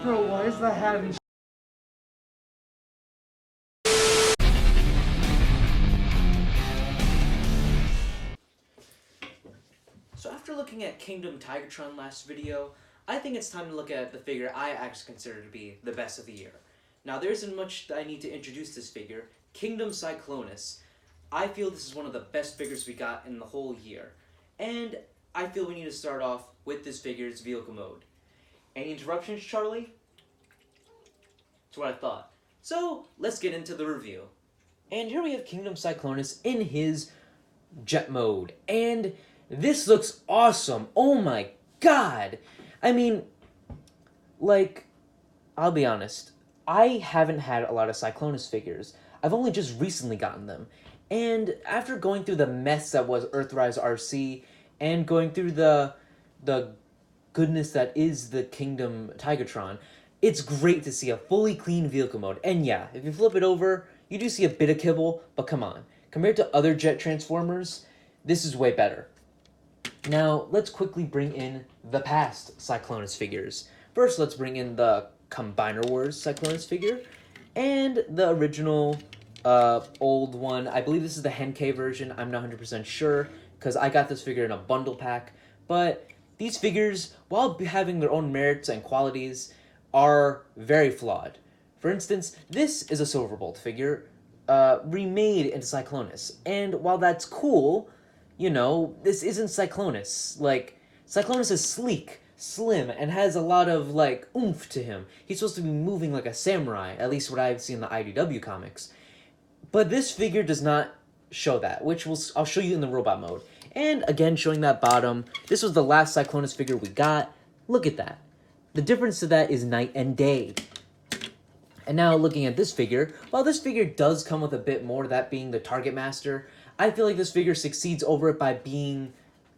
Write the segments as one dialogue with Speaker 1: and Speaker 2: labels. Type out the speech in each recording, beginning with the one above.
Speaker 1: Bro, why is the hat in
Speaker 2: So after looking at Kingdom Tigertron last video, I think it's time to look at the figure I actually consider to be the best of the year. Now there isn't much that I need to introduce this figure, Kingdom Cyclonus. I feel this is one of the best figures we got in the whole year. And I feel we need to start off with this figure's vehicle mode. Any interruptions, Charlie? That's what I thought. So let's get into the review. And here we have Kingdom Cyclonus in his jet mode. And this looks awesome. Oh my god. I mean, like, I'll be honest. I haven't had a lot of Cyclonus figures. I've only just recently gotten them. And after going through the mess that was Earthrise RC and going through the goodness that is the Kingdom Tigertron, it's great to see a fully clean vehicle mode. And yeah, if you flip it over, you do see a bit of kibble, but come on. Compared to other jet transformers, this is way better. Now, let's quickly bring in the past Cyclonus figures. First, let's bring in the Combiner Wars Cyclonus figure, and the original old one. I believe this is the Henkei version. I'm not 100% sure, because I got this figure in a bundle pack. But these figures, while having their own merits and qualities, are very flawed. For instance, this is a Silverbolt figure, remade into Cyclonus. And while that's cool, you know, this isn't Cyclonus. Like, Cyclonus is sleek, slim, and has a lot of, like, oomph to him. He's supposed to be moving like a samurai, at least what I've seen in the IDW comics. But this figure does not show that, which I'll show you in the robot mode. And again, showing that bottom, this was the last Cyclonus figure we got. Look at that. The difference to that is night and day. And now looking at this figure, while this figure does come with a bit more, that being the Target Master, I feel like this figure succeeds over it by being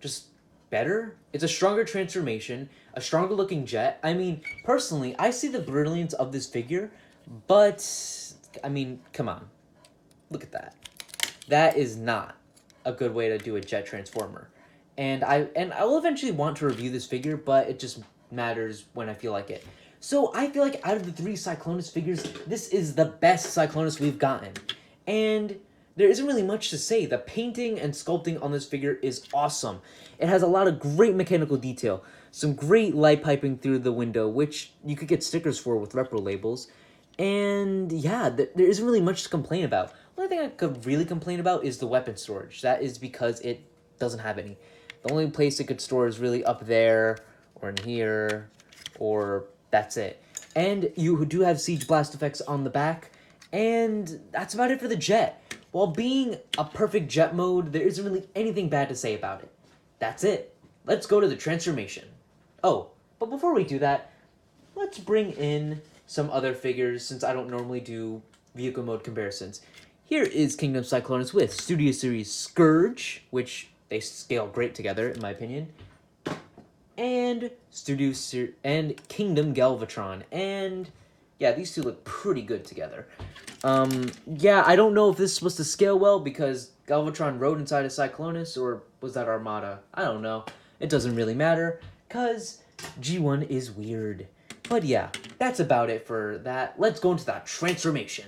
Speaker 2: just better. It's a stronger transformation, a stronger looking jet. I mean, personally, I see the brilliance of this figure, but, I mean, come on. Look at that. That is not a good way to do a jet transformer. And I will eventually want to review this figure, but it just matters when I feel like it. So I feel like out of the 3 Cyclonus figures, this is the best Cyclonus we've gotten. And there isn't really much to say. The painting and sculpting on this figure is awesome. It has a lot of great mechanical detail. Some great light piping through the window, which you could get stickers for with repro labels. And yeah, there isn't really much to complain about. The only thing I could really complain about is the weapon storage. That is because it doesn't have any. The only place it could store is really up there, or in here, or that's it. And you do have siege blast effects on the back, and that's about it for the jet. While being a perfect jet mode, there isn't really anything bad to say about it. That's it. Let's go to the transformation. Oh, but before we do that, let's bring in some other figures since I don't normally do vehicle mode comparisons. Here is Kingdom Cyclonus with Studio Series Scourge, which they scale great together in my opinion. And and Kingdom Galvatron. And yeah, these two look pretty good together. Yeah, I don't know if this is supposed to scale well because Galvatron rode inside a Cyclonus, or was that Armada? I don't know. It doesn't really matter, because G1 is weird. But yeah, that's about it for that. Let's go into that transformation.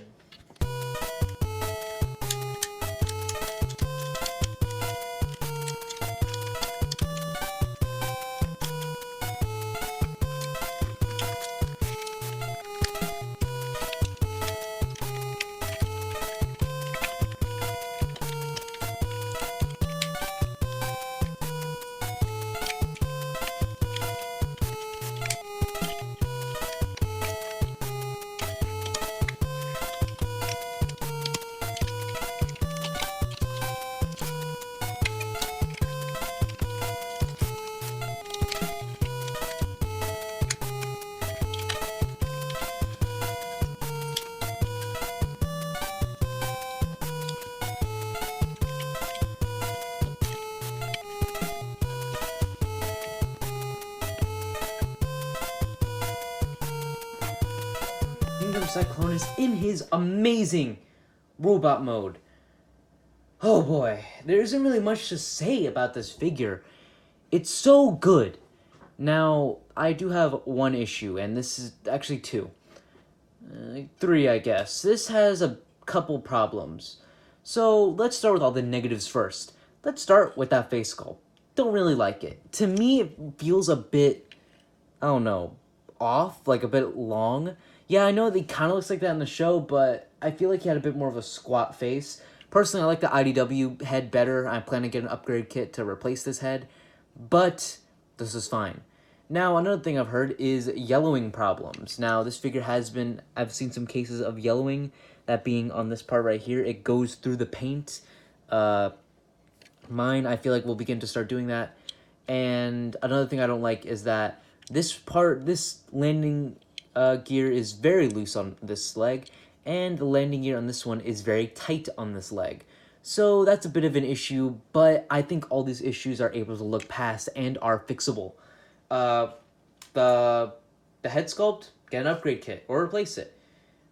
Speaker 2: Kingdom Cyclonus in his amazing robot mode. Oh boy, there isn't really much to say about this figure. It's so good. Now, I do have one issue, and this is actually two. Three, I guess. This has a couple problems. So let's start with all the negatives first. Let's start with that face sculpt. Don't really like it. To me, it feels a bit, I don't know, off, like a bit long. Yeah, I know he kind of looks like that in the show, but I feel like he had a bit more of a squat face. Personally, I like the IDW head better. I plan to get an upgrade kit to replace this head, but this is fine. Now, another thing I've heard is yellowing problems. Now, this figure I've seen some cases of yellowing, that being on this part right here. It goes through the paint. Mine, I feel like, will begin to start doing that. And another thing I don't like is that this landing gear is very loose on this leg, and the landing gear on this one is very tight on this leg. So that's a bit of an issue, but I think all these issues are able to look past and are fixable. The head sculpt, get an upgrade kit or replace it.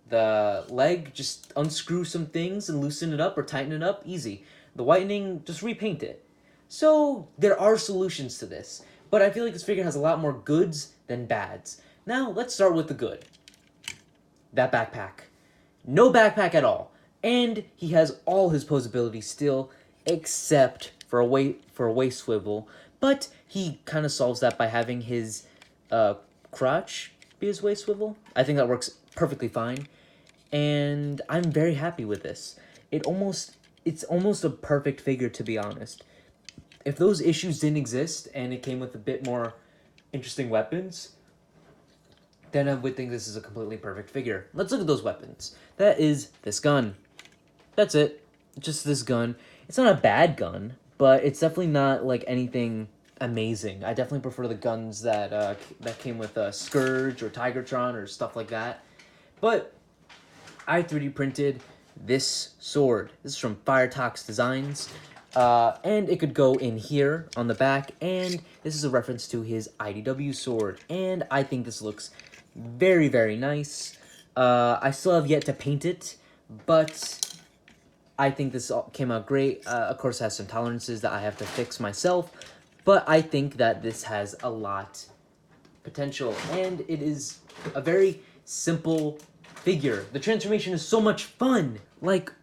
Speaker 2: The leg, just unscrew some things and loosen it up or tighten it up, easy. The whitening, just repaint it. So there are solutions to this, but I feel like this figure has a lot more goods than bads. Now let's start with the good. That backpack. No backpack at all. And he has all his posability still, except for a waist swivel. But he kind of solves that by having his crotch be his waist swivel. I think that works perfectly fine. And I'm very happy with this. It's almost a perfect figure, to be honest. If those issues didn't exist and it came with a bit more interesting weapons, then I would think this is a completely perfect figure. Let's look at those weapons. That is this gun. That's it. Just this gun. It's not a bad gun, but it's definitely not like anything amazing. I definitely prefer the guns that came with Scourge or Tigertron or stuff like that. But I 3D printed this sword. This is from Firetox Designs. And it could go in here on the back, and this is a reference to his IDW sword, and I think this looks very, very nice. I still have yet to paint it, but I think this came out great. Of course, it has some tolerances that I have to fix myself, but I think that this has a lot potential, and it is a very simple figure. The transformation is so much fun. Like,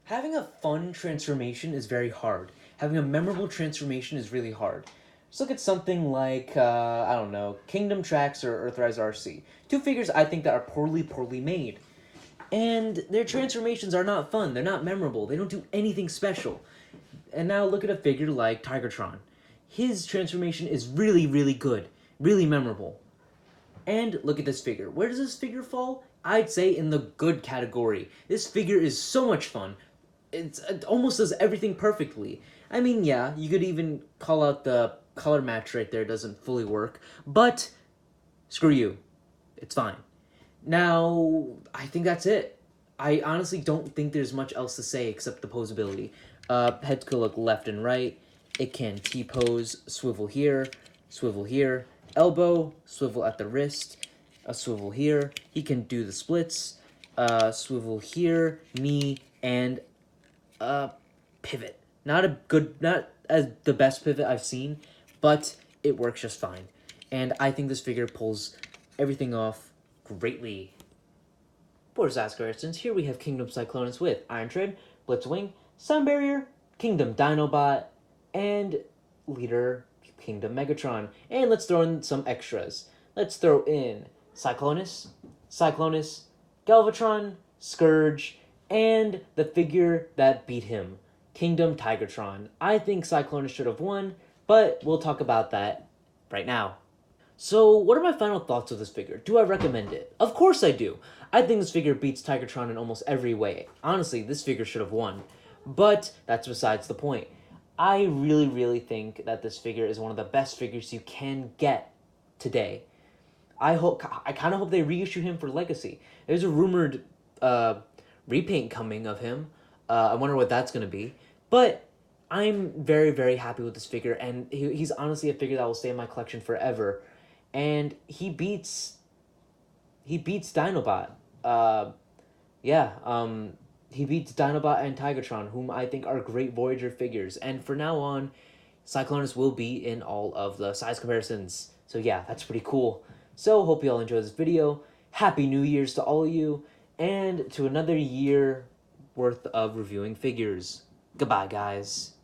Speaker 2: having a fun transformation is very hard. Having a memorable transformation is really hard. Just look at something like, I don't know, Kingdom Tracks or Earthrise RC. Two figures I think that are poorly made. And their transformations are not fun. They're not memorable. They don't do anything special. And now look at a figure like Tigertron. His transformation is really, really good. Really memorable. And look at this figure. Where does this figure fall? I'd say in the good category. This figure is so much fun. It almost does everything perfectly. I mean, yeah, you could even call out the color match right there. It doesn't fully work. But, screw you. It's fine. Now, I think that's it. I honestly don't think there's much else to say except the posability. Head could look left and right. It can T-pose, swivel here, elbow, swivel at the wrist, a swivel here. He can do the splits, swivel here, knee, and pivot. Not as the best pivot I've seen, but it works just fine. And I think this figure pulls everything off greatly. For Zaskar instance, here we have Kingdom Cyclonus with Iron Tread, Blitzwing, Sound Barrier, Kingdom Dinobot, and Leader Kingdom Megatron. And let's throw in some extras. Let's throw in Cyclonus, Galvatron, Scourge, and the figure that beat him, Kingdom Tigertron. I think Cyclonus should have won, but we'll talk about that right now. So, what are my final thoughts of this figure? Do I recommend it? Of course I do. I think this figure beats Tigertron in almost every way. Honestly, this figure should have won. But that's besides the point. I really, really think that this figure is one of the best figures you can get today. I kind of hope they reissue him for Legacy. There's a rumored repaint coming of him. I wonder what that's going to be. But I'm very, very happy with this figure, and he's honestly a figure that will stay in my collection forever. And he beats Dinobot. He beats Dinobot and Tigertron, whom I think are great Voyager figures. And from now on, Cyclonus will be in all of the size comparisons.
Speaker 1: So yeah, that's pretty cool. So hope you all enjoyed this video. Happy New Year's to all of you, and to another year worth of reviewing figures. Goodbye, guys.